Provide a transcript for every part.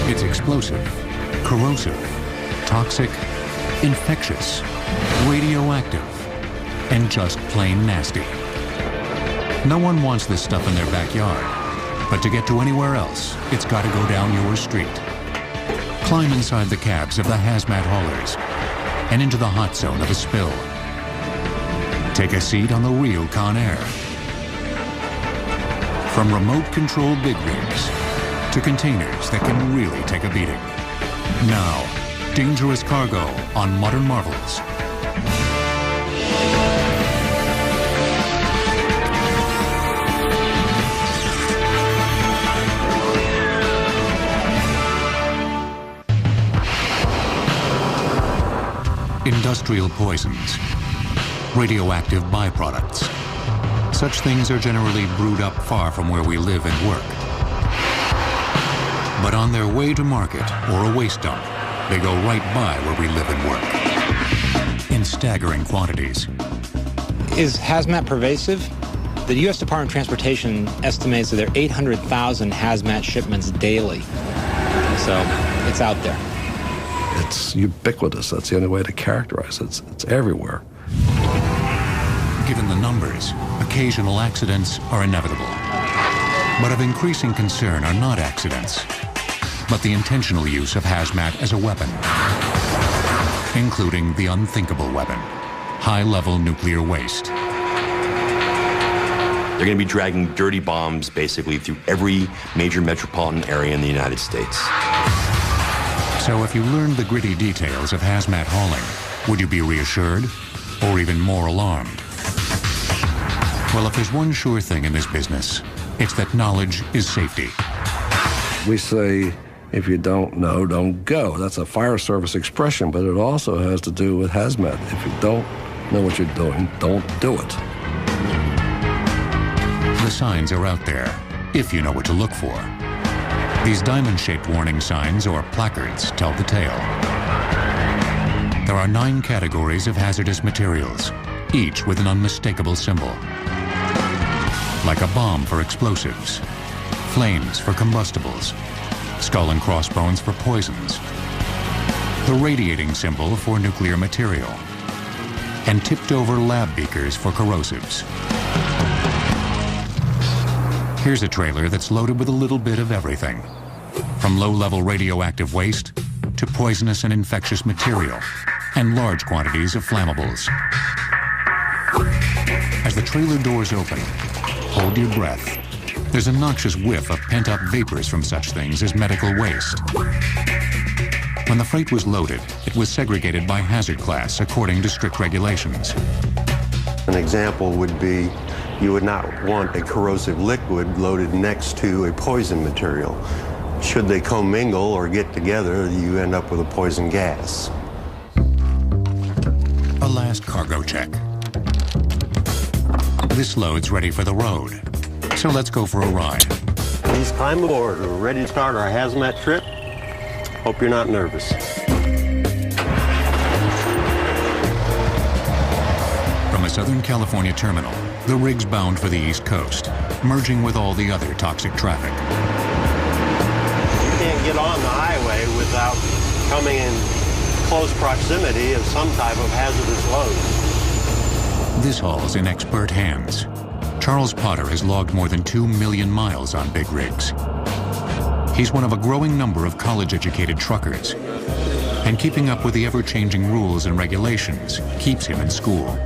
It's explosive, corrosive, toxic, infectious, radioactive, and just plain nasty. No one wants this stuff in their backyard, but to get to anywhere else, it's got to go down your street. Climb inside the cabs of the hazmat haulers and into the hot zone of a spill. Take a seat on the real Con Air. From remote-controlled big rigs to containers that can really take a beating. Now, dangerous cargo on Modern Marvels. Industrial poisons, radioactive byproducts. Such things are generally brewed up far from where we live and work. But on their way to market or a waste dump, they go right by where we live and work in staggering quantities. Is hazmat pervasive? The U.S. Department of Transportation estimates that there are 800,000 hazmat shipments daily. So it's out there. It's ubiquitous. That's the only way to characterize it. It's everywhere. Given the numbers, occasional accidents are inevitable. But of increasing concern are not accidents, but the intentional use of hazmat as a weapon, including the unthinkable weapon, high-level nuclear waste. They're going to be dragging dirty bombs basically through every major metropolitan area in the United States. So if you learned the gritty details of hazmat hauling, would you be reassured or even more alarmed? Well, if there's one sure thing in this business, it's that knowledge is safety. We say, if you don't know, don't go. That's a fire service expression, but it also has to do with hazmat. If you don't know what you're doing, don't do it. The signs are out there, if you know what to look for. These diamond-shaped warning signs, or placards, tell the tale. There are 9 categories of hazardous materials, each with an unmistakable symbol. Like a bomb for explosives, flames for combustibles, skull and crossbones for poisons, the radiating symbol for nuclear material, and tipped-over lab beakers for corrosives. Here's a trailer that's loaded with a little bit of everything, from low-level radioactive waste to poisonous and infectious material and large quantities of flammables. As the trailer doors open, hold your breath. There's a noxious whiff of pent-up vapors from such things as medical waste. When the freight was loaded, it was segregated by hazard class according to strict regulations. An example would be you would not want a corrosive liquid loaded next to a poison material. Should they commingle or get together, you end up with a poison gas. A last cargo check. This load's ready for the road, so let's go for a ride. Please climb aboard. We're ready to start our hazmat trip. Hope you're not nervous. From a Southern California terminal, the rig's bound for the East Coast, merging with all the other toxic traffic. You can't get on the highway without coming in close proximity of some type of hazardous load. This haul's in expert hands. Charles Potter has logged more than 2 million miles on big rigs. He's one of a growing number of college-educated truckers, and keeping up with the ever-changing rules and regulations keeps him in school.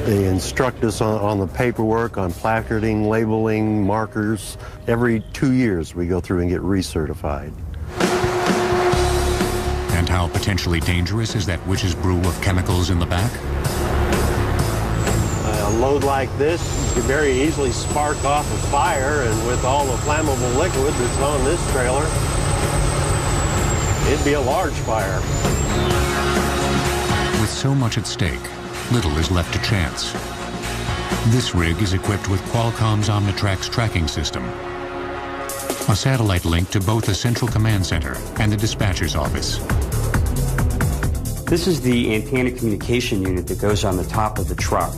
They instruct us on the paperwork, on placarding, labeling, markers. Every 2 years we go through and get recertified. And how potentially dangerous is that witch's brew of chemicals in the back? A load like this could very easily spark off a fire, and with all the flammable liquid that's on this trailer, it'd be a large fire. With so much at stake, little is left to chance. This rig is equipped with Qualcomm's Omnitrax tracking system, a satellite link to both the central command center and the dispatcher's office. This is the antenna communication unit that goes on the top of the truck.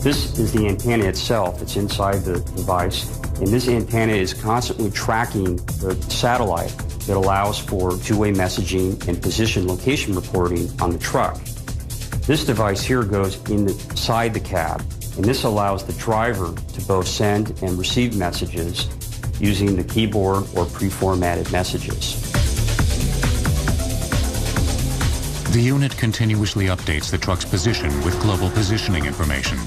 This is the antenna itself. It's inside the device. And this antenna is constantly tracking the satellite that allows for two-way messaging and position location reporting on the truck. This device here goes inside the cab, and this allows the driver to both send and receive messages using the keyboard or pre-formatted messages. The unit continuously updates the truck's position with global positioning information.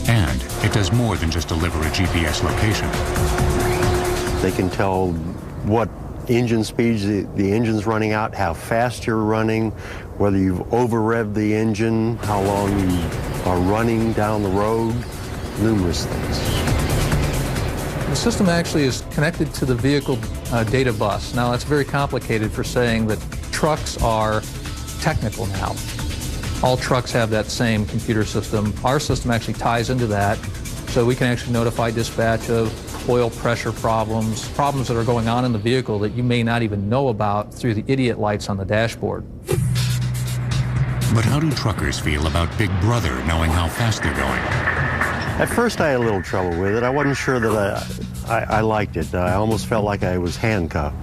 And it does more than just deliver a GPS location. They can tell what engine speeds the engine's running out, how fast you're running, whether you've over-revved the engine, how long you are running down the road, numerous things. The system actually is connected to the vehicle data bus. Now, that's very complicated for saying that trucks are technical now. All trucks have that same computer system. Our system actually ties into that, so we can actually notify dispatch of oil pressure problems that are going on in the vehicle that you may not even know about through the idiot lights on the dashboard. But how do truckers feel about Big Brother knowing how fast they're going? At first I had a little trouble with it. I wasn't sure that I liked it. I almost felt like I was handcuffed.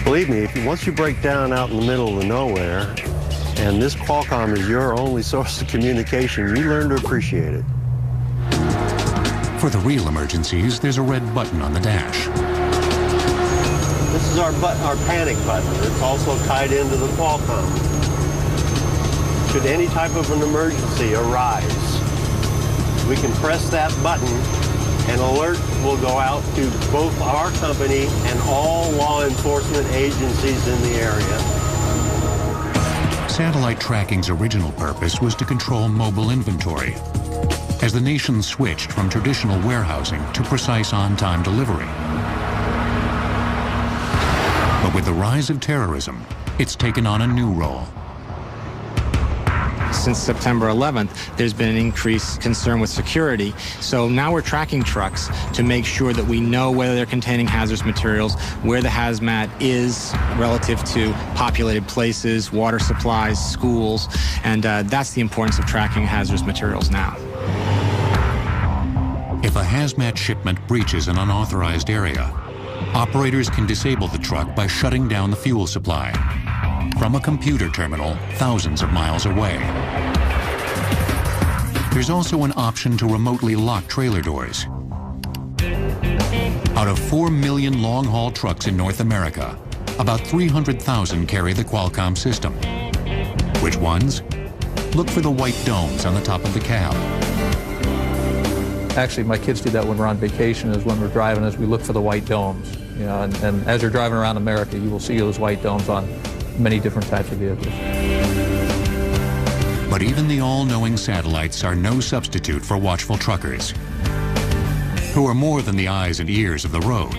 Believe me, once you break down out in the middle of the nowhere, and this Qualcomm is your only source of communication, you learn to appreciate it. For the real emergencies, there's a red button on the dash. This is our panic button. It's also tied into the Qualcomm. Should any type of an emergency arise, we can press that button and alert will go out to both our company and all law enforcement agencies in the area. Satellite tracking's original purpose was to control mobile inventory, as the nation switched from traditional warehousing to precise on-time delivery. But with the rise of terrorism, it's taken on a new role. Since September 11th, there's been an increased concern with security. So now we're tracking trucks to make sure that we know whether they're containing hazardous materials, where the hazmat is relative to populated places, water supplies, schools, and that's the importance of tracking hazardous materials now. If a hazmat shipment breaches an unauthorized area, operators can disable the truck by shutting down the fuel supply from a computer terminal thousands of miles away. There's also an option to remotely lock trailer doors. Out of 4 million long-haul trucks in North America, about 300,000 carry the Qualcomm system. Which ones? Look for the white domes on the top of the cab. Actually, my kids do that when we're on vacation, is when we're driving, as we look for the white domes. You know, and as you're driving around America, you will see those white domes on many different types of vehicles. But even the all-knowing satellites are no substitute for watchful truckers, who are more than the eyes and ears of the road.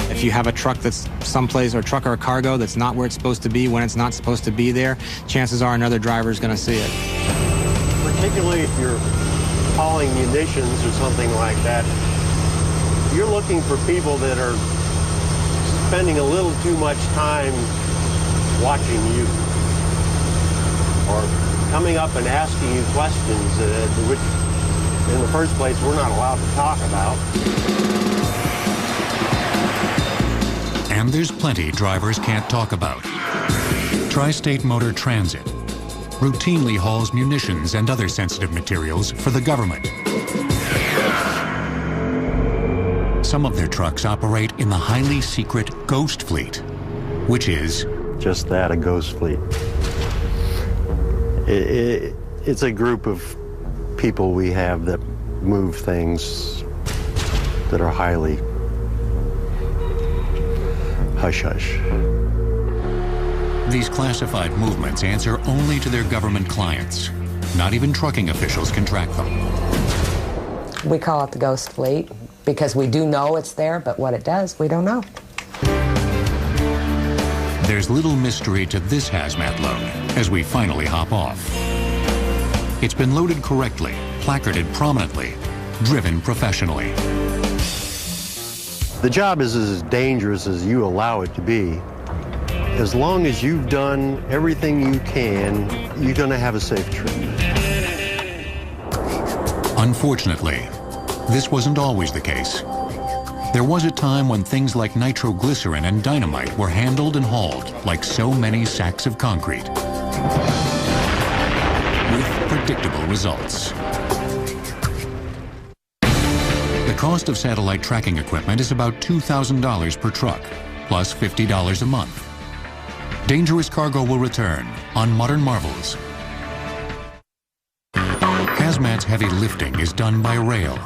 If you have a truck that's someplace, or a truck or a cargo that's not where it's supposed to be when it's not supposed to be there, chances are another driver is going to see it. Particularly if you're hauling munitions or something like that, you're looking for people that are spending a little too much time watching you, or coming up and asking you questions which, in the first place, we're not allowed to talk about. And there's plenty drivers can't talk about. Tri-State Motor Transit routinely hauls munitions and other sensitive materials for the government. Some of their trucks operate in the highly secret Ghost Fleet, which is just that, a ghost fleet. It's a group of people we have that move things that are highly hush-hush. These classified movements answer only to their government clients. Not even trucking officials can track them. We call it the Ghost Fleet because we do know it's there, but what it does, we don't know. There's little mystery to this hazmat load as we finally hop off. It's been loaded correctly, placarded prominently, driven professionally. The job is as dangerous as you allow it to be. As long as you've done everything you can, you're going to have a safe trip. Unfortunately, This wasn't always the case. There was a time when things like nitroglycerin and dynamite were handled and hauled like so many sacks of concrete, with predictable results. The cost of satellite tracking equipment is about $2,000 per truck, plus $50 a month. Dangerous Cargo will return on Modern Marvels. Hazmat's heavy lifting is done by rail.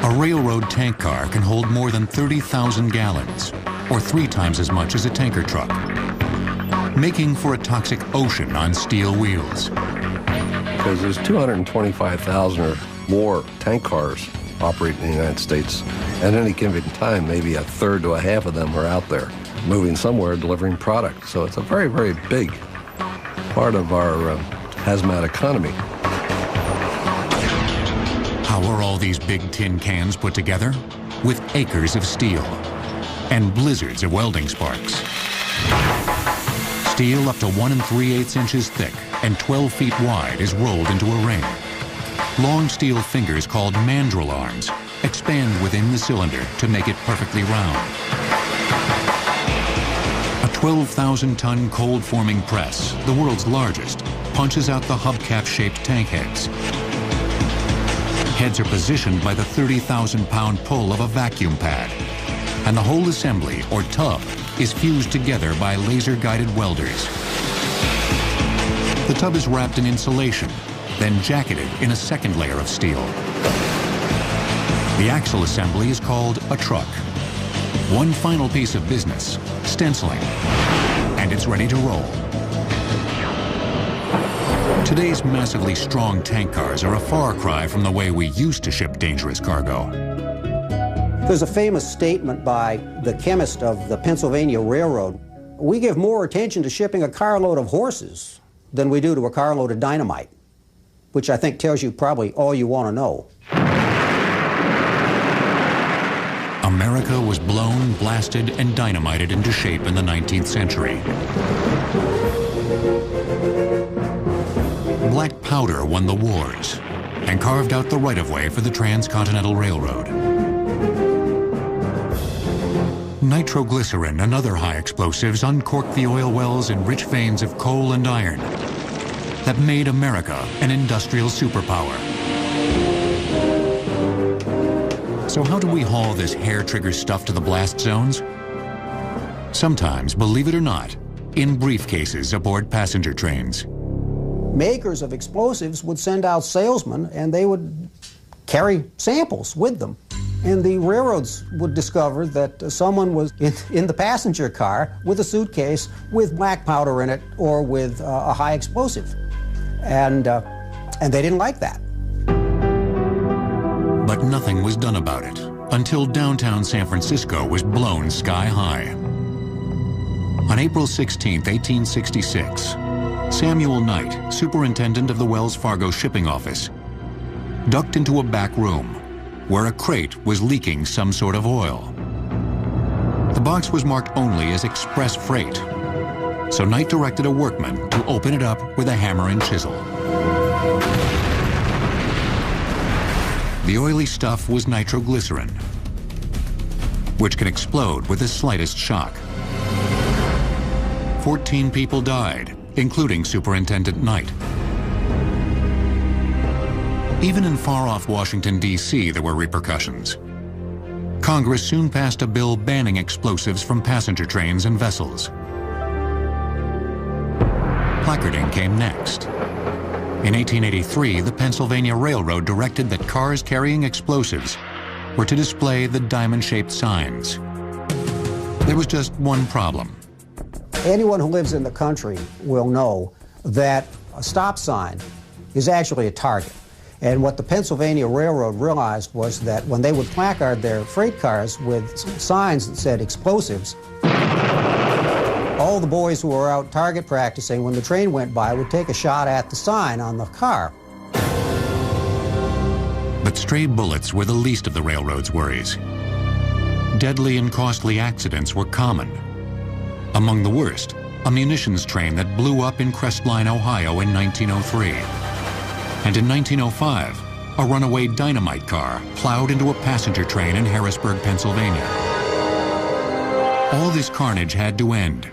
A railroad tank car can hold more than 30,000 gallons, or 3 times as much as a tanker truck, making for a toxic ocean on steel wheels. Because there's 225,000 or more tank cars operating in the United States. At any given time, maybe a third to a half of them are out there, moving somewhere, delivering product. So it's a very, very big part of our hazmat economy. How are all these big tin cans put together? With acres of steel and blizzards of welding sparks. Steel up to 1 3/8 inches thick and 12 feet wide is rolled into a ring. Long steel fingers called mandrel arms expand within the cylinder to make it perfectly round. A 12,000-ton cold-forming press, the world's largest, punches out the hubcap-shaped tank heads. Heads are positioned by the 30,000-pound pull of a vacuum pad, and the whole assembly, or tub, is fused together by laser-guided welders. The tub is wrapped in insulation, then jacketed in a second layer of steel. The axle assembly is called a truck. One final piece of business, stenciling, and it's ready to roll. Today's massively strong tank cars are a far cry from the way we used to ship dangerous cargo. There's a famous statement by the chemist of the Pennsylvania Railroad. We give more attention to shipping a carload of horses than we do to a carload of dynamite, which I think tells you probably all you want to know. America was blown, blasted, and dynamited into shape in the 19th century. Black powder won the wars and carved out the right-of-way for the Transcontinental Railroad. Nitroglycerin and other high explosives uncorked the oil wells and rich veins of coal and iron that made America an industrial superpower. So how do we haul this hair-trigger stuff to the blast zones? Sometimes, believe it or not, in briefcases aboard passenger trains. Makers of explosives would send out salesmen, and they would carry samples with them. And the railroads would discover that someone was in the passenger car with a suitcase with black powder in it or with a high explosive. And they didn't like that. But nothing was done about it until downtown San Francisco was blown sky high. On April 16, 1866, Samuel Knight, superintendent of the Wells Fargo shipping office, ducked into a back room where a crate was leaking some sort of oil. The box was marked only as express freight, so Knight directed a workman to open it up with a hammer and chisel. The oily stuff was nitroglycerin, which can explode with the slightest shock. 14 people died, including Superintendent Knight. Even in far-off Washington, D.C., there were repercussions. Congress soon passed a bill banning explosives from passenger trains and vessels. Placarding came next. In 1883, the Pennsylvania Railroad directed that cars carrying explosives were to display the diamond-shaped signs. There was just one problem. Anyone who lives in the country will know that a stop sign is actually a target. And what the Pennsylvania Railroad realized was that when they would placard their freight cars with signs that said explosives, all the boys who were out target practicing when the train went by would take a shot at the sign on the car. But stray bullets were the least of the railroad's worries. Deadly and costly accidents were common. Among the worst, a munitions train that blew up in Crestline, Ohio in 1903. And in 1905, a runaway dynamite car plowed into a passenger train in Harrisburg, Pennsylvania. All this carnage had to end.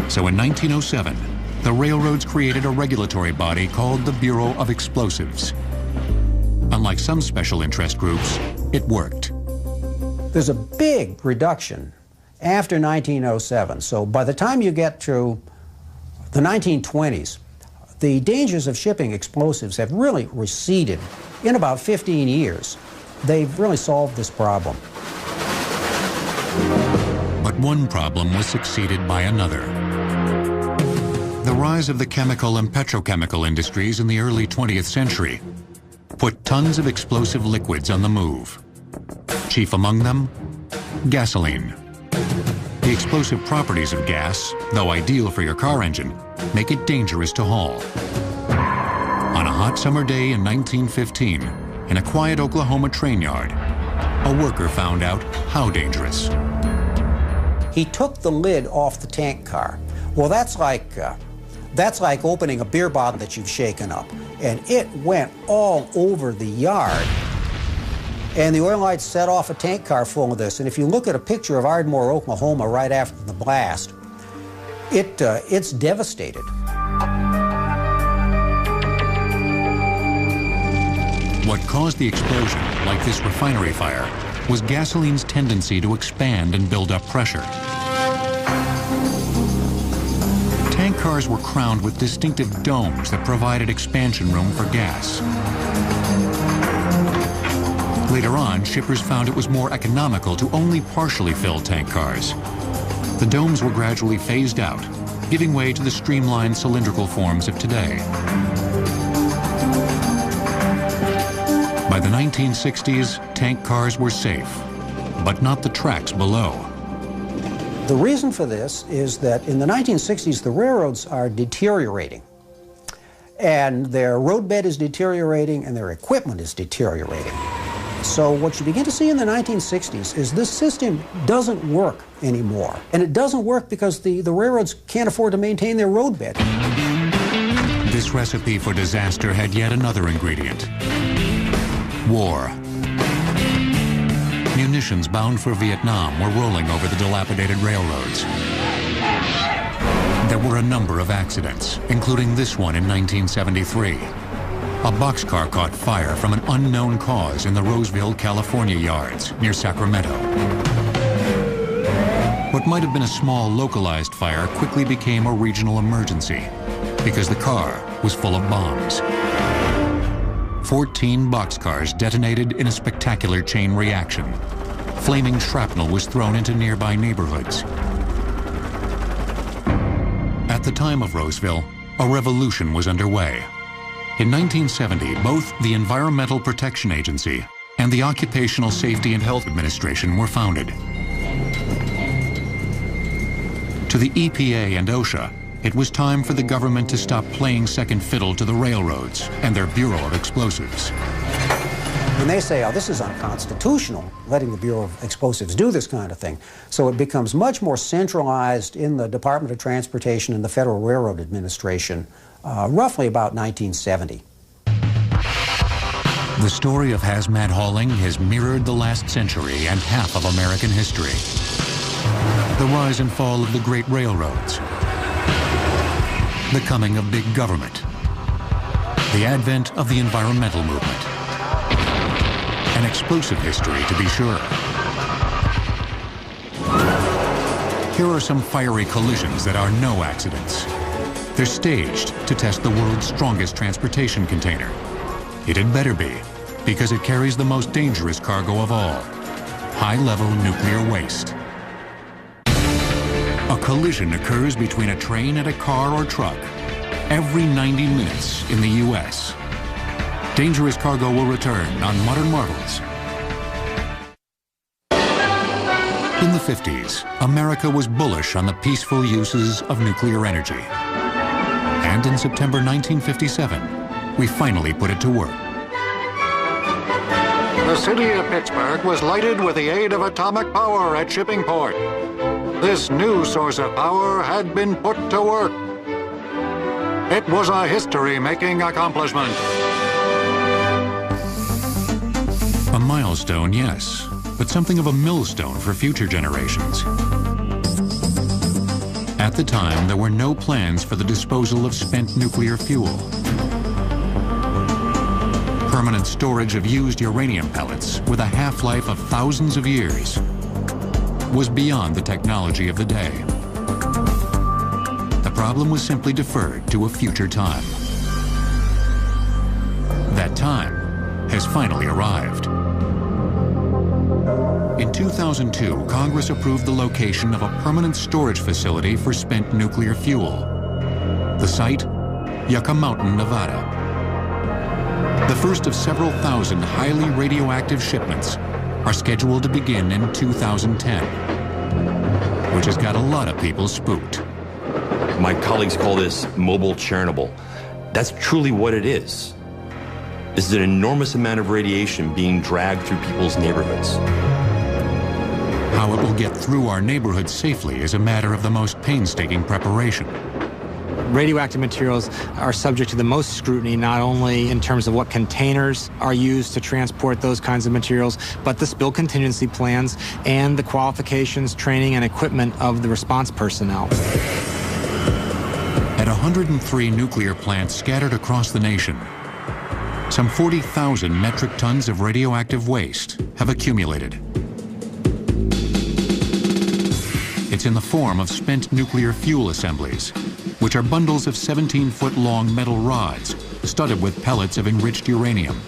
So in 1907, the railroads created a regulatory body called the Bureau of Explosives. Unlike some special interest groups, it worked. There's a big reduction after 1907. So by the time you get to the 1920s, the dangers of shipping explosives have really receded. In about 15 years, they've really solved this problem. But one problem was succeeded by another. The rise of the chemical and petrochemical industries in the early 20th century put tons of explosive liquids on the move. Chief among them, gasoline. The explosive properties of gas, though ideal for your car engine, make it dangerous to haul. On a hot summer day in 1915, in a quiet Oklahoma train yard, a worker found out how dangerous. He took the lid off the tank car. Well, that's like opening a beer bottle that you've shaken up. And it went all over the yard. And the oil lights set off a tank car full of this. And if you look at a picture of Ardmore, Oklahoma right after the blast, it's devastated. What caused the explosion, like this refinery fire, was gasoline's tendency to expand and build up pressure. Tank cars were crowned with distinctive domes that provided expansion room for gas. Later on, shippers found it was more economical to only partially fill tank cars. The domes were gradually phased out, giving way to the streamlined cylindrical forms of today. By the 1960s, tank cars were safe, but not the tracks below. The reason for this is that in the 1960s, the railroads are deteriorating. And their roadbed is deteriorating and their equipment is deteriorating. So what you begin to see in the 1960s is this system doesn't work anymore. And it doesn't work because the railroads can't afford to maintain their roadbed. This recipe for disaster had yet another ingredient: war. Munitions bound for Vietnam were rolling over the dilapidated railroads. There were a number of accidents, including this one in 1973. A boxcar caught fire from an unknown cause in the Roseville, California yards near Sacramento. What might have been a small localized fire quickly became a regional emergency because the car was full of bombs. 14 boxcars detonated in a spectacular chain reaction. Flaming shrapnel was thrown into nearby neighborhoods. At the time of Roseville, a revolution was underway. In 1970, both the Environmental Protection Agency and the Occupational Safety and Health Administration were founded. To the EPA and OSHA, it was time for the government to stop playing second fiddle to the railroads and their Bureau of Explosives. And they say, oh, this is unconstitutional, letting the Bureau of Explosives do this kind of thing. So it becomes much more centralized in the Department of Transportation and the Federal Railroad Administration, roughly about 1970. The story of hazmat hauling has mirrored the last century and half of American history. The rise and fall of the great railroads, the coming of big government, the advent of the environmental movement. An explosive history, to be sure. Here are some fiery collisions that are no accidents. They're staged to test the world's strongest transportation container. It had better be, because it carries the most dangerous cargo of all: high-level nuclear waste. A collision occurs between a train and a car or truck every 90 minutes in the U.S. Dangerous cargo will return on Modern Marvels. In the 50s, America was bullish on the peaceful uses of nuclear energy. And in September 1957, we finally put it to work. The city of Pittsburgh was lighted with the aid of atomic power at Shippingport. This new source of power had been put to work. It was a history-making accomplishment. A milestone, yes, but something of a millstone for future generations. At the time, there were no plans for the disposal of spent nuclear fuel. Permanent storage of used uranium pellets with a half-life of thousands of years was beyond the technology of the day. The problem was simply deferred to a future time. That time has finally arrived. In 2002, Congress approved the location of a permanent storage facility for spent nuclear fuel. The site, Yucca Mountain, Nevada. The first of several thousand highly radioactive shipments are scheduled to begin in 2010, which has got a lot of people spooked. My colleagues call this mobile Chernobyl. That's truly what it is. This is an enormous amount of radiation being dragged through people's neighborhoods. How it will get through our neighborhoods safely is a matter of the most painstaking preparation. Radioactive materials are subject to the most scrutiny, not only in terms of what containers are used to transport those kinds of materials, but the spill contingency plans and the qualifications, training, and equipment of the response personnel. At 103 nuclear plants scattered across the nation, some 40,000 metric tons of radioactive waste have accumulated. It's in the form of spent nuclear fuel assemblies, which are bundles of 17-foot-long metal rods studded with pellets of enriched uranium.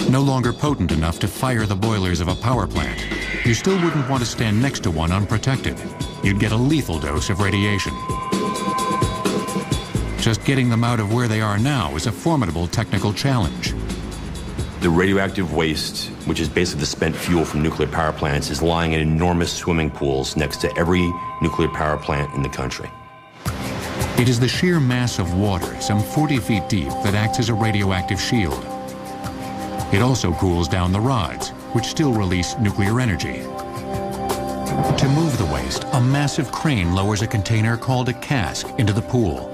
No longer potent enough to fire the boilers of a power plant, you still wouldn't want to stand next to one unprotected. You'd get a lethal dose of radiation. Just getting them out of where they are now is a formidable technical challenge. The radioactive waste, which is basically the spent fuel from nuclear power plants, is lying in enormous swimming pools next to every nuclear power plant in the country. It is the sheer mass of water, some 40 feet deep, that acts as a radioactive shield. It also cools down the rods, which still release nuclear energy. To move the waste, a massive crane lowers a container called a cask into the pool.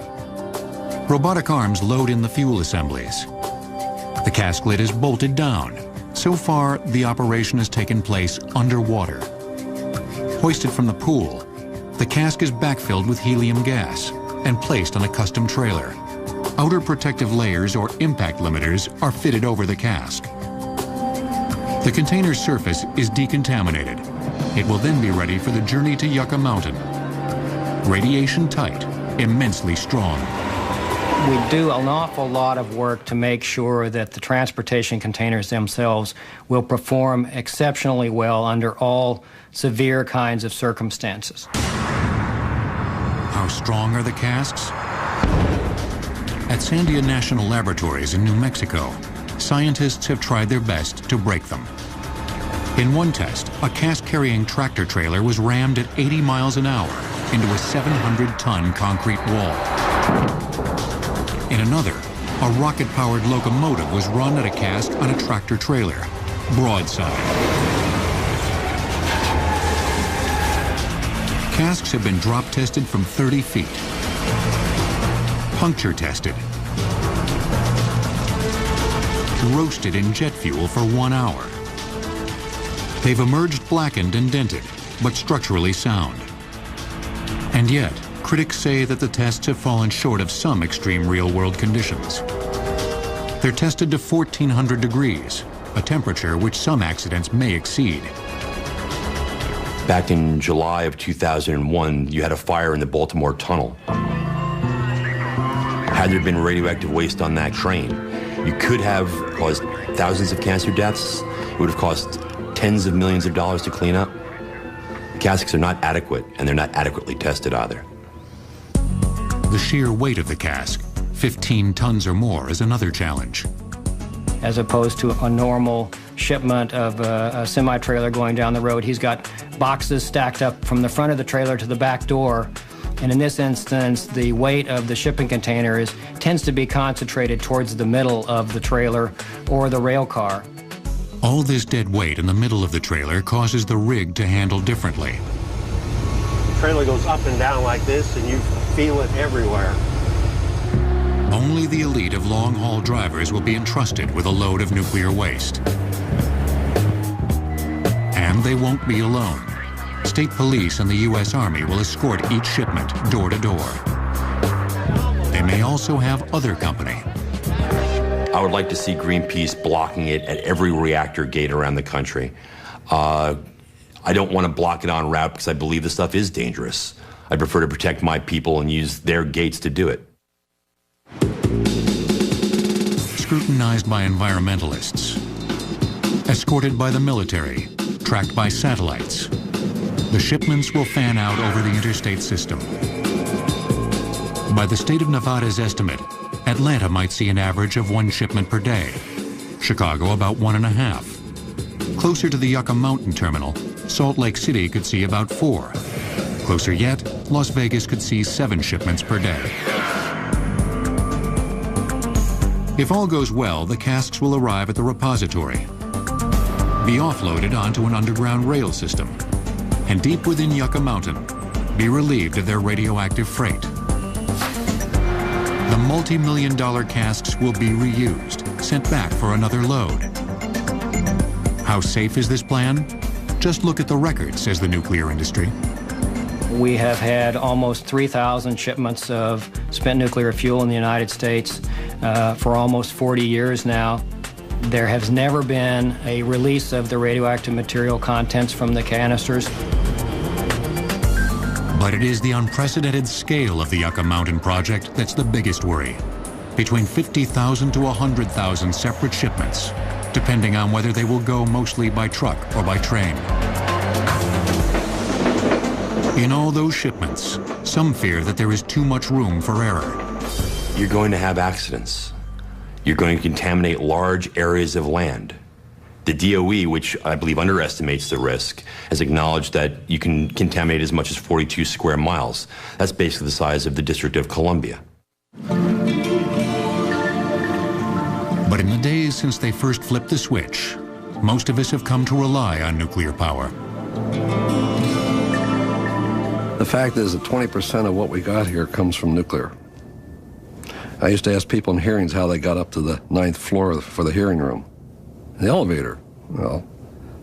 Robotic arms load in the fuel assemblies. The cask lid is bolted down. So far, the operation has taken place underwater. Hoisted from the pool, the cask is backfilled with helium gas and placed on a custom trailer. Outer protective layers or impact limiters are fitted over the cask. The container's surface is decontaminated. It will then be ready for the journey to Yucca Mountain. Radiation tight, immensely strong. We do an awful lot of work to make sure that the transportation containers themselves will perform exceptionally well under all severe kinds of circumstances. How strong are the casks? At Sandia National Laboratories in New Mexico, scientists have tried their best to break them. In one test, a cask-carrying tractor trailer was rammed at 80 miles an hour into a 700-ton concrete wall. In another, a rocket-powered locomotive was run at a cask on a tractor trailer, broadside. Casks have been drop tested from 30 feet, puncture tested, roasted in jet fuel for 1 hour. They've emerged blackened and dented, but structurally sound. And yet, critics say that the tests have fallen short of some extreme real-world conditions. They're tested to 1,400 degrees, a temperature which some accidents may exceed. Back in July of 2001, you had a fire in the Baltimore Tunnel. Had there been radioactive waste on that train, you could have caused thousands of cancer deaths. It would have cost tens of millions of dollars to clean up. The casks are not adequate, and they're not adequately tested either. The sheer weight of the cask, 15 tons or more, is another challenge. As opposed to a normal shipment of a semi-trailer going down the road, he's got boxes stacked up from the front of the trailer to the back door. And in this instance, the weight of the shipping container tends to be concentrated towards the middle of the trailer or the rail car. All this dead weight in the middle of the trailer causes the rig to handle differently. The trailer goes up and down like this, and you feel it everywhere. Only the elite of long-haul drivers will be entrusted with a load of nuclear waste. And they won't be alone. State police and the U.S. Army will escort each shipment door to door. They may also have other company. I would like to see Greenpeace blocking it at every reactor gate around the country. I don't want to block it en route because I believe the stuff is dangerous. I prefer to protect my people and use their gates to do it. Scrutinized by environmentalists, escorted by the military, tracked by satellites, the shipments will fan out over the interstate system. By the state of Nevada's estimate, Atlanta might see an average of 1 shipment per day, Chicago about 1.5. Closer to the Yucca Mountain terminal, Salt Lake City could see about 4. Closer yet, Las Vegas could see 7 shipments per day. If all goes well, the casks will arrive at the repository, be offloaded onto an underground rail system, and deep within Yucca Mountain, be relieved of their radioactive freight. The multi-million-dollar casks will be reused, sent back for another load. How safe is this plan? Just look at the record, says the nuclear industry. We have had almost 3,000 shipments of spent nuclear fuel in the United States for almost 40 years now. There has never been a release of the radioactive material contents from the canisters. But it is the unprecedented scale of the Yucca Mountain project that's the biggest worry. Between 50,000 to 100,000 separate shipments, depending on whether they will go mostly by truck or by train. In all those shipments, some fear that there is too much room for error. You're going to have accidents. You're going to contaminate large areas of land. The DOE, which I believe underestimates the risk, has acknowledged that you can contaminate as much as 42 square miles. That's basically the size of the District of Columbia. But in the days since they first flipped the switch, most of us have come to rely on nuclear power. The fact is that 20% of what we got here comes from nuclear. I used to ask people in hearings how they got up to the 9th floor for the hearing room. The elevator. Well,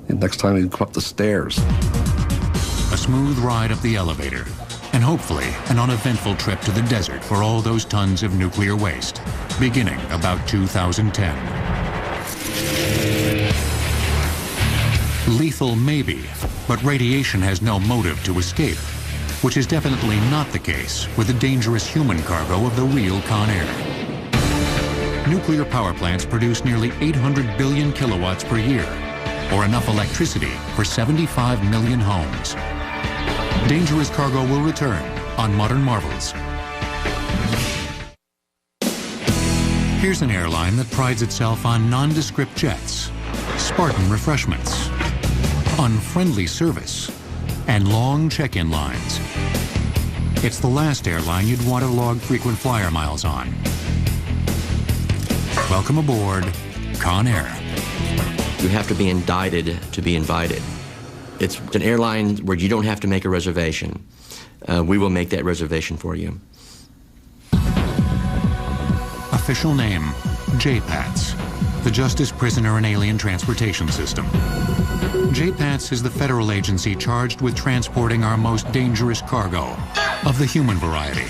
next time you go up the stairs. A smooth ride up the elevator, and hopefully an uneventful trip to the desert for all those tons of nuclear waste, beginning about 2010. Lethal maybe, but radiation has no motive to escape, which is definitely not the case with the dangerous human cargo of the real Con Air. Nuclear power plants produce nearly 800 billion kilowatts per year, or enough electricity for 75 million homes. Dangerous cargo will return on Modern Marvels. Here's an airline that prides itself on nondescript jets, Spartan refreshments, unfriendly service, and long check-in lines. It's the last airline you'd want to log frequent flyer miles on. Welcome aboard Con Air. You have to be indicted to be invited. It's an airline where you don't have to make a reservation. We will make that reservation for you. Official name, JPATS, the Justice Prisoner and Alien Transportation System. JPATS is the federal agency charged with transporting our most dangerous cargo of the human variety.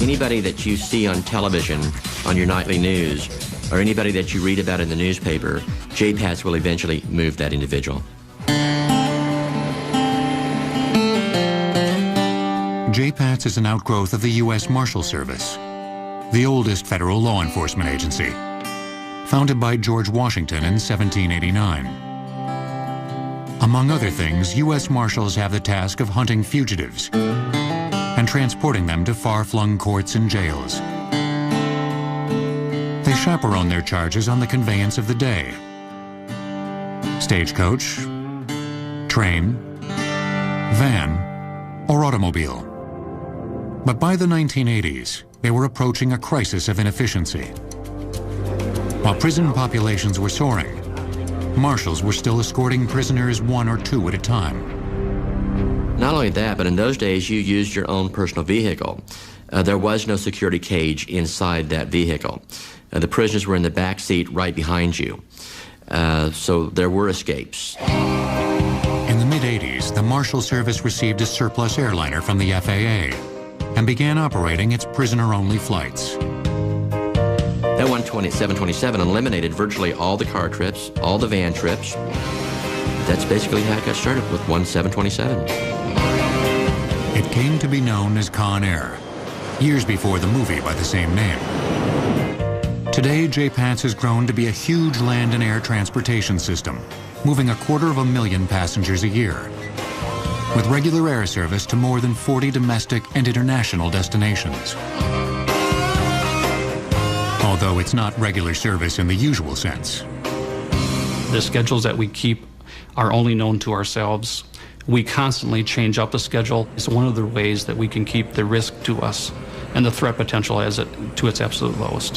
Anybody that you see on television, on your nightly news, or anybody that you read about in the newspaper, JPATS will eventually move that individual. JPATS is an outgrowth of the U.S. Marshal Service, the oldest federal law enforcement agency, founded by George Washington in 1789. Among other things, U.S. Marshals have the task of hunting fugitives and transporting them to far-flung courts and jails. They chaperone their charges on the conveyance of the day. Stagecoach, train, van, or automobile. But by the 1980s, they were approaching a crisis of inefficiency. While prison populations were soaring, marshals were still escorting prisoners 1 or 2 at a time. Not only that, but in those days you used your own personal vehicle. There was no security cage inside that vehicle. The prisoners were in the back seat right behind you. So there were escapes. In the mid-'80s, the Marshal Service received a surplus airliner from the FAA and began operating its prisoner-only flights. That 727 eliminated virtually all the car trips, all the van trips. That's basically how it got started with 727. It came to be known as Con Air, years before the movie by the same name. Today, JPATS has grown to be a huge land and air transportation system, moving 250,000 passengers a year, with regular air service to more than 40 domestic and international destinations. Although it's not regular service in the usual sense. The schedules that we keep are only known to ourselves. We constantly change up the schedule. It's one of the ways that we can keep the risk to us and the threat potential to its absolute lowest.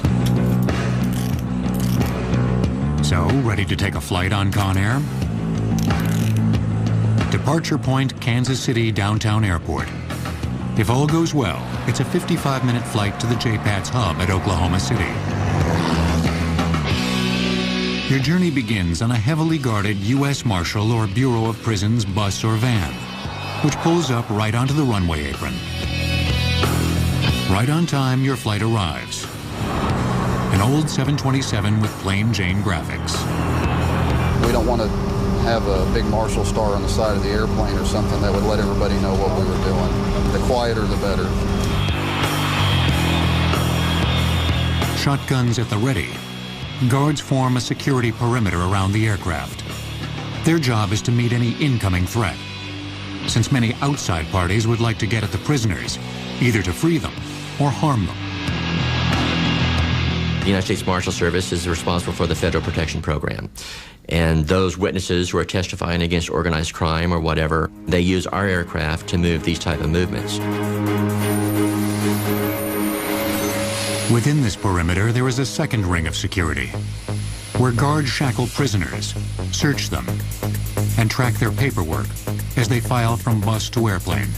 So, ready to take a flight on Con Air? Departure point, Kansas City Downtown Airport. If all goes well, it's a 55-minute flight to the JPATS hub at Oklahoma City. Your journey begins on a heavily guarded U.S. Marshal or Bureau of Prisons bus or van, which pulls up right onto the runway apron. Right on time, your flight arrives. An old 727 with plain Jane graphics. We don't want to have a big Marshal star on the side of the airplane or something that would let everybody know what we were doing. The quieter, the better. Shotguns at the ready. Guards form a security perimeter around the aircraft. Their job is to meet any incoming threat, since many outside parties would like to get at the prisoners, either to free them or harm them. The United States Marshal Service is responsible for the Federal Protection Program. And those witnesses who are testifying against organized crime or whatever, they use our aircraft to move these type of movements. Within this perimeter, there is a second ring of security, where guards shackle prisoners, search them, and track their paperwork as they file from bus to airplane.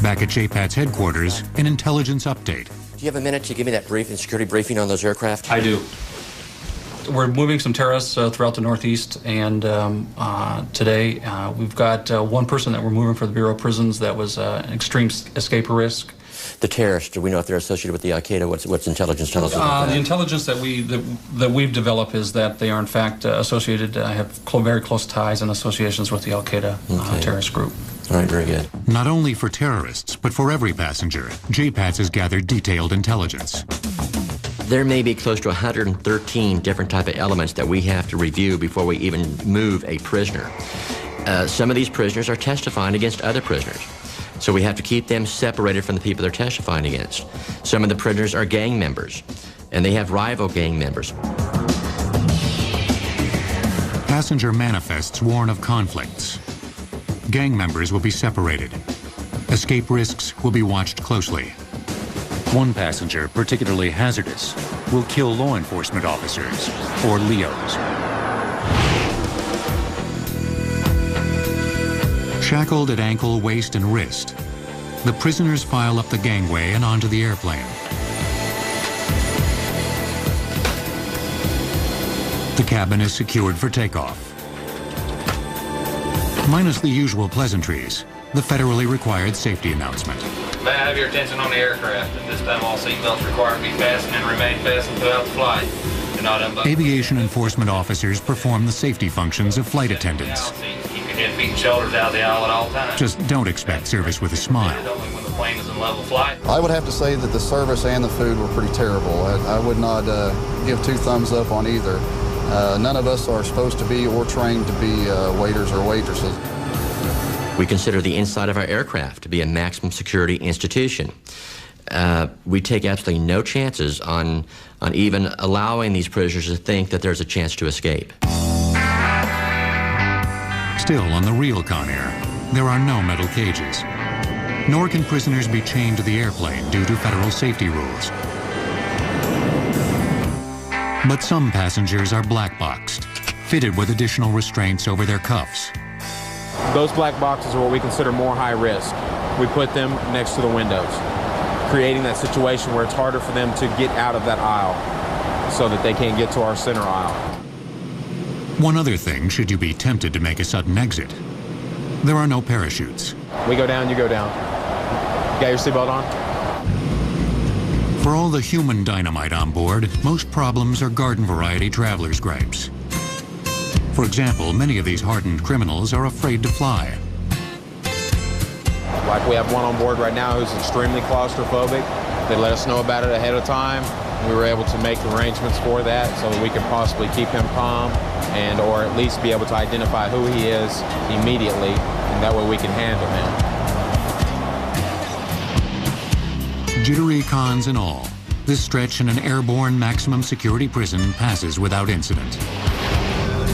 Back at JPATS headquarters, an intelligence update. Do you have a minute to give me that security briefing on those aircraft? I do. We're moving some terrorists throughout the Northeast, and today we've got one person that we're moving for the Bureau of Prisons that was an extreme escape risk. The terrorists, do we know if they're associated with the Al-Qaeda? What's intelligence tells us? The intelligence that we've developed is that they are in fact associated, have very close ties and associations with the Al-Qaeda terrorist group. All right, very good. Not only for terrorists, but for every passenger, JPATS has gathered detailed intelligence. There may be close to 113 different type of elements that we have to review before we even move a prisoner. Some of these prisoners are testifying against other prisoners, so we have to keep them separated from the people they're testifying against. Some of the prisoners are gang members, and they have rival gang members. Passenger manifests warn of conflicts. Gang members will be separated. Escape risks will be watched closely. One passenger, particularly hazardous, will kill law enforcement officers, or LEOs. Shackled at ankle, waist, and wrist, the prisoners file up the gangway and onto the airplane. The cabin is secured for takeoff. Minus the usual pleasantries, the federally required safety announcement. May I have your attention on the aircraft? At this time, all seatbelts required to be fastened and remain fastened throughout the flight. Do not unbuckle. Aviation enforcement officers perform the safety functions of flight attendants. Keep your head, feet, and shoulders out of the aisle at all times. Just don't expect service with a smile. Only when the plane is in level flight. I would have to say that the service and the food were pretty terrible. I would not give 2 thumbs up on either. None of us are supposed to be or trained to be waiters or waitresses. We consider the inside of our aircraft to be a maximum security institution. We take absolutely no chances on even allowing these prisoners to think that there's a chance to escape. Still, on the real Con Air, there are no metal cages. Nor can prisoners be chained to the airplane due to federal safety rules. But some passengers are black-boxed, fitted with additional restraints over their cuffs. Those black boxes are what we consider more high risk. we put them next to the windows, creating that situation where it's harder for them to get out of that aisle so that they can't get to our center aisle. One other thing, should you be tempted to make a sudden exit, there are no parachutes. We go down, you go down. You got your seatbelt on? For all the human dynamite on board, most problems are garden variety traveler's gripes. For example, many of these hardened criminals are afraid to fly. Like we have one on board right now who's extremely claustrophobic. They let us know about it ahead of time. We were able to make arrangements for that so that we could possibly keep him calm and or at least be able to identify who he is immediately, and that way we can handle him. Jittery cons and all, this stretch in an airborne maximum security prison passes without incident.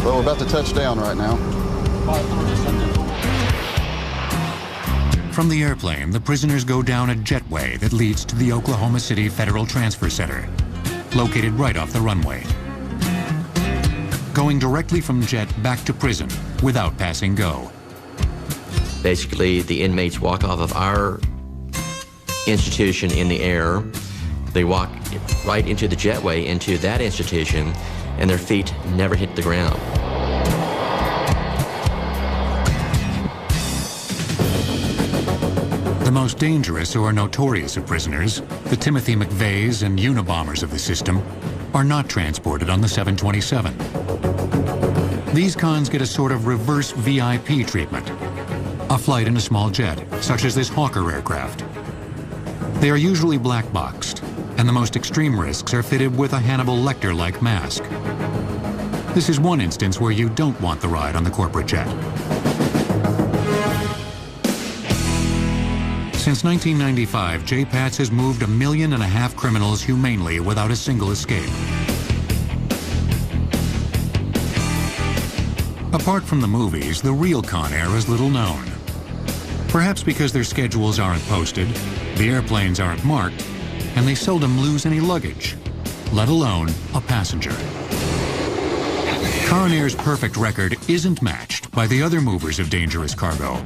Well, we're about to touch down right now. From the airplane, the prisoners go down a jetway that leads to the Oklahoma City Federal Transfer Center, located right off the runway. Going directly from jet back to prison without passing go. Basically, the inmates walk off of our institution in the air. They walk right into the jetway into that institution, and their feet never hit the ground. The most dangerous or notorious of prisoners, the Timothy McVeighs and Unabombers of the system, are not transported on the 727. These cons get a sort of reverse VIP treatment, a flight in a small jet, such as this Hawker aircraft. They are usually black boxed, and the most extreme risks are fitted with a Hannibal Lecter-like mask. This is one instance where you don't want the ride on the corporate jet. Since 1995, JPATS has moved 1.5 million criminals humanely without a single escape. Apart from the movies, the real Con Air is little known. Perhaps because their schedules aren't posted, the airplanes aren't marked, and they seldom lose any luggage, let alone a passenger. Con Air's perfect record isn't matched by the other movers of dangerous cargo,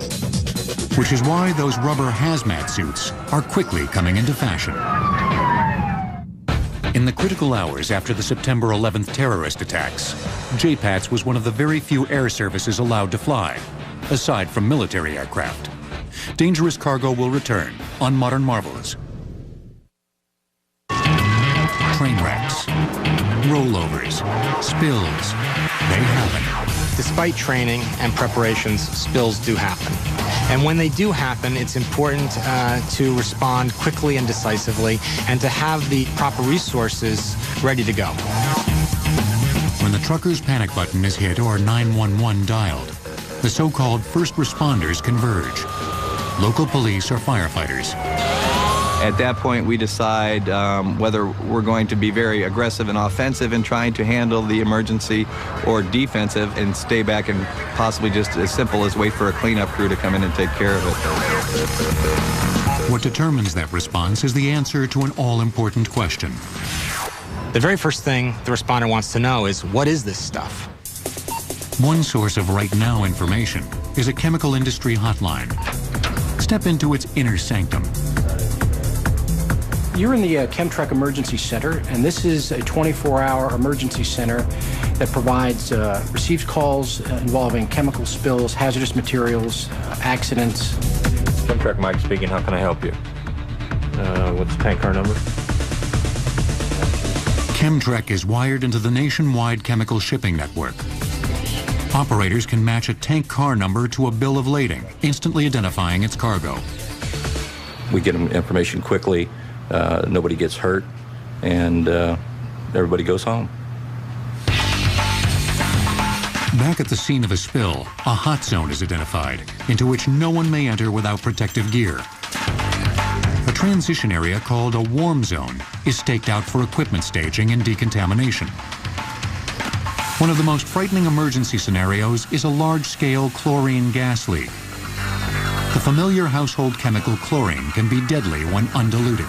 which is why those rubber hazmat suits are quickly coming into fashion. In the critical hours after the September 11th terrorist attacks, JPATS was one of the very few air services allowed to fly, aside from military aircraft. Dangerous cargo will return on Modern Marvels. Train wrecks, rollovers, spills, they happen. Despite training and preparations, spills do happen. And when they do happen, it's important to respond quickly and decisively and to have the proper resources ready to go. When the trucker's panic button is hit or 911 dialed, the so-called first responders converge. Local police or firefighters. At that point, we decide whether we're going to be very aggressive and offensive in trying to handle the emergency or defensive and stay back and possibly just as simple as wait for a cleanup crew to come in and take care of it. What determines that response is the answer to an all-important question. The very first thing the responder wants to know is, what is this stuff? One source of right now information is a chemical industry hotline. Step into its inner sanctum. You're in the Chemtruck Emergency Center, and this is a 24-hour emergency center that provides receives calls involving chemical spills, hazardous materials, accidents. Chemtruck Mike speaking. How can I help you? What's the tank car number? Chemtruck is wired into the nationwide chemical shipping network. Operators can match a tank car number to a bill of lading, instantly identifying its cargo. We get them information quickly. Nobody gets hurt, and everybody goes home. Back at the scene of a spill, a hot zone is identified, into which no one may enter without protective gear. A transition area called a warm zone is staked out for equipment staging and decontamination. One of the most frightening emergency scenarios is a large-scale chlorine gas leak. The familiar household chemical chlorine can be deadly when undiluted.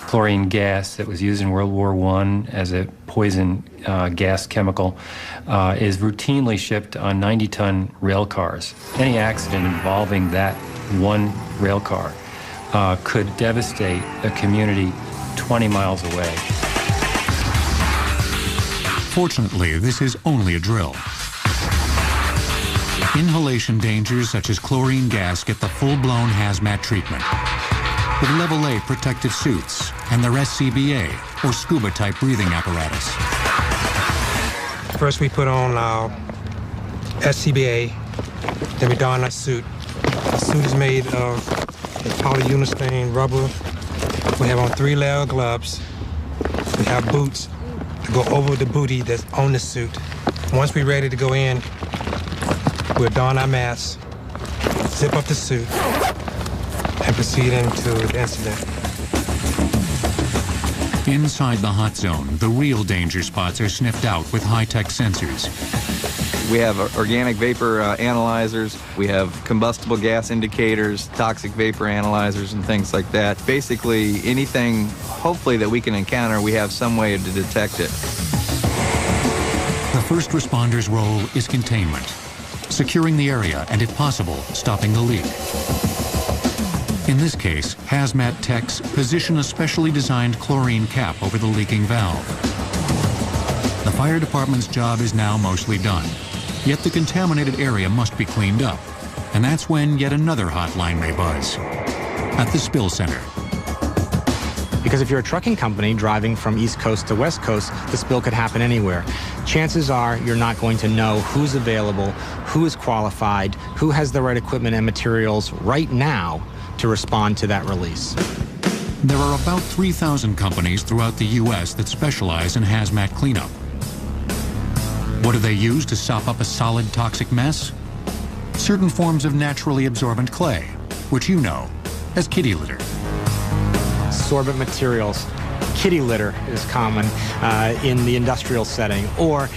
Chlorine gas that was used in World War I as a poison gas chemical is routinely shipped on 90-ton rail cars. Any accident involving that one rail car could devastate a community 20 miles away. Fortunately, this is only a drill. Inhalation dangers such as chlorine gas get the full-blown hazmat treatment with level A protective suits and their SCBA, or scuba-type breathing apparatus. First we put on our SCBA, then we don our suit. The suit is made of polyurethane rubber. We have on 3-layer gloves. We have boots to go over the booty that's on the suit. Once we're ready to go in, we'll don our masks, zip up the suit, and proceed into the incident. Inside the hot zone, the real danger spots are sniffed out with high-tech sensors. We have organic vapor analyzers, we have combustible gas indicators, toxic vapor analyzers, and things like that. Basically, anything, hopefully, that we can encounter, we have some way to detect it. The first responder's role is containment, securing the area and, if possible, stopping the leak. In this case, hazmat techs position a specially designed chlorine cap over the leaking valve. The fire department's job is now mostly done, yet the contaminated area must be cleaned up, and that's when yet another hotline may buzz. At the spill center. Because if you're a trucking company driving from East Coast to West Coast, the spill could happen anywhere. Chances are you're not going to know who's available, who is qualified, who has the right equipment and materials right now to respond to that release. There are about 3,000 companies throughout the U.S. that specialize in hazmat cleanup. What do they use to sop up a solid toxic mess? Certain forms of naturally absorbent clay, which you know as kitty litter. Sorbent materials. Kitty litter is common in the industrial setting, or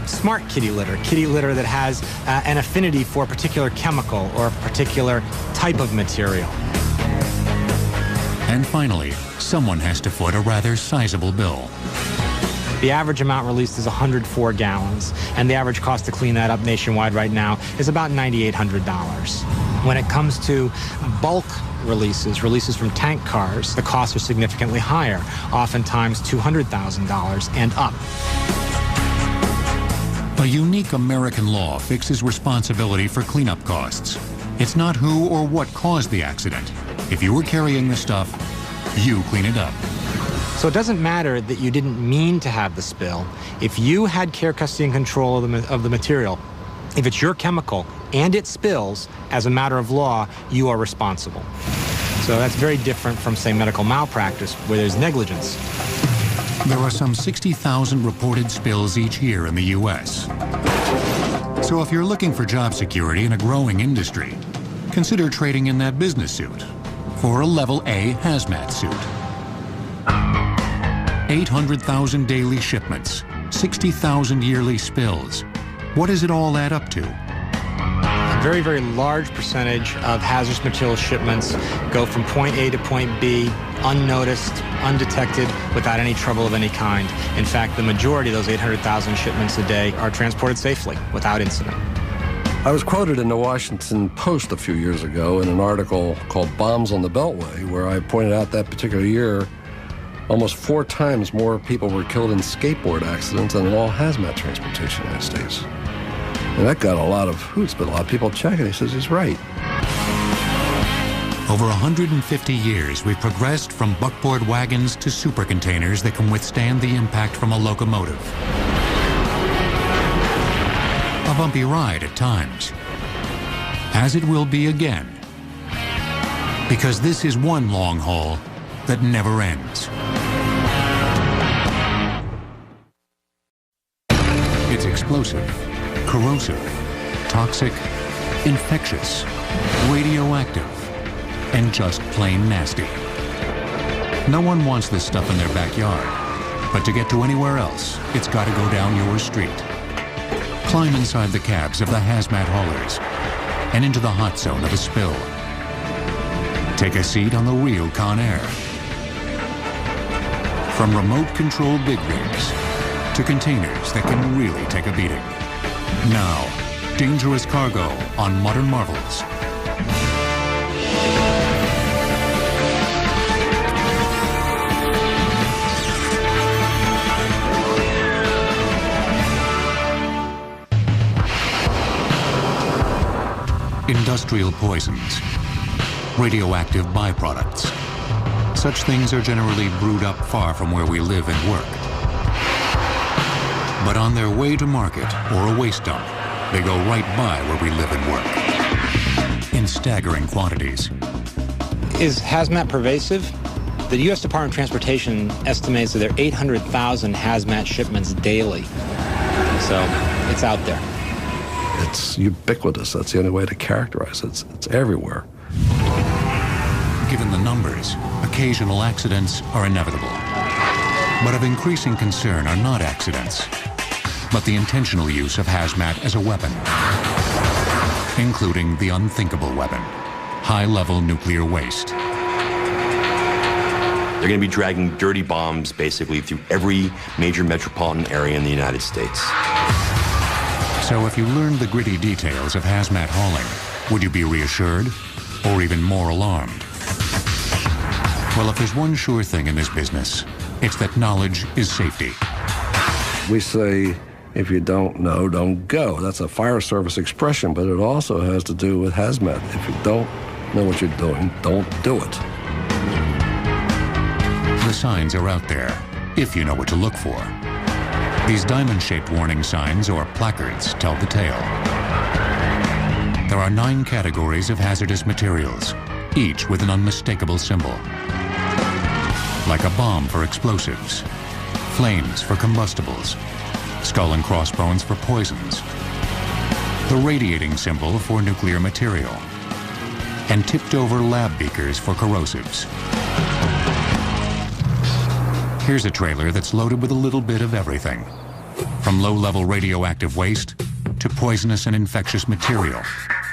smart kitty litter that has an affinity for a particular chemical or a particular type of material. And finally, someone has to foot a rather sizable bill. The average amount released is 104 gallons, and the average cost to clean that up nationwide right now is about $9,800. When it comes to bulk releases from tank cars, the costs are significantly higher, oftentimes $200,000 and up. A unique American law fixes responsibility for cleanup costs. It's not who or what caused the accident. If you were carrying the stuff, you clean it up. So it doesn't matter that you didn't mean to have the spill. If you had care, custody, and control of the material, if it's your chemical and it spills, as a matter of law, you are responsible. So that's very different from, say, medical malpractice, where there's negligence. There are some 60,000 reported spills each year in the U.S. So if you're looking for job security in a growing industry, consider trading in that business suit for a level A hazmat suit. 800,000 daily shipments, 60,000 yearly spills. What does it all add up to? A very, very large percentage of hazardous material shipments go from point A to point B unnoticed, undetected, without any trouble of any kind. In fact, the majority of those 800,000 shipments a day are transported safely, without incident. I was quoted in the Washington Post a few years ago in an article called Bombs on the Beltway, where I pointed out that particular year, almost 4 times more people were killed in skateboard accidents than in all hazmat transportation in the United States. And that got a lot of hoots, but a lot of people checking. He says he's right. Over 150 years, we've progressed from buckboard wagons to super containers that can withstand the impact from a locomotive. A bumpy ride at times, as it will be again, because this is one long haul that never ends. It's explosive, corrosive, toxic, infectious, radioactive, and just plain nasty. No one wants this stuff in their backyard, but to get to anywhere else, it's got to go down your street. Climb inside the cabs of the hazmat haulers and into the hot zone of a spill. Take a seat on the real Con Air. From remote-controlled big rigs to containers that can really take a beating. Now, dangerous cargo on Modern Marvels. industrial poisons, radioactive byproducts. Such things are generally brewed up far from where we live and work. But on their way to market or a waste dump, they go right by where we live and work in staggering quantities. Is hazmat pervasive? The U.S. Department of Transportation estimates that there are 800,000 hazmat shipments daily. So it's out there. It's ubiquitous. That's the only way to characterize it. It's everywhere. Given the numbers, occasional accidents are inevitable. But of increasing concern are not accidents, but the intentional use of hazmat as a weapon, including the unthinkable weapon, high-level nuclear waste. They're going to be dragging dirty bombs basically through every major metropolitan area in the United States. So if you learned the gritty details of hazmat hauling, would you be reassured or even more alarmed? Well, if there's one sure thing in this business, it's that knowledge is safety. We say, if you don't know, don't go. That's a fire service expression, but it also has to do with hazmat. If you don't know what you're doing, don't do it. The signs are out there, if you know what to look for. These diamond-shaped warning signs, or placards, tell the tale. There are 9 categories of hazardous materials, each with an unmistakable symbol. Like a bomb for explosives, flames for combustibles, skull and crossbones for poisons, the radiating symbol for nuclear material, and tipped-over lab beakers for corrosives. Here's a trailer that's loaded with a little bit of everything, from low-level radioactive waste to poisonous and infectious material,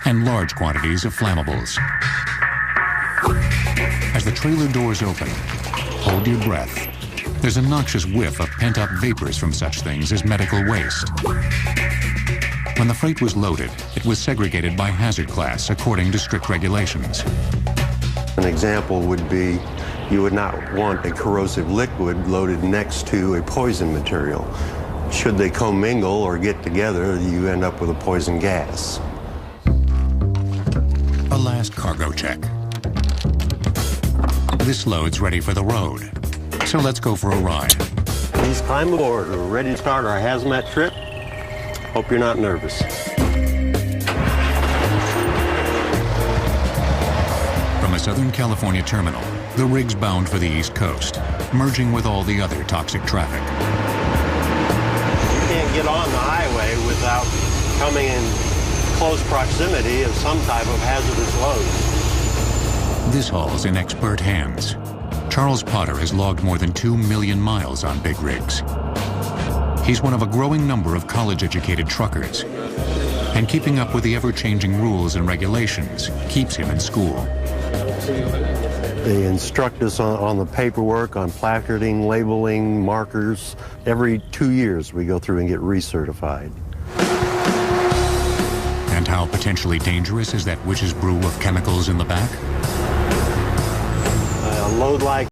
and large quantities of flammables. As the trailer doors open, hold your breath. There's a noxious whiff of pent-up vapors from such things as medical waste. When the freight was loaded, it was segregated by hazard class according to strict regulations. An example would be you would not want a corrosive liquid loaded next to a poison material. Should they commingle or get together, you end up with a poison gas. A last cargo check. This load's ready for the road, so let's go for a ride. Please climb aboard. We're ready to start our hazmat trip. Hope you're not nervous. From a Southern California terminal, the rig's bound for the East Coast, merging with all the other toxic traffic. You can't get on the highway without coming in close proximity of some type of hazardous load. This haul's in expert hands. Charles Potter has logged more than 2 million miles on big rigs. He's one of a growing number of college-educated truckers, and keeping up with the ever-changing rules and regulations keeps him in school. They instruct us on the paperwork, on placarding, labeling, markers. Every 2 years we go through and get recertified. And how potentially dangerous is that witch's brew of chemicals in the back? A load like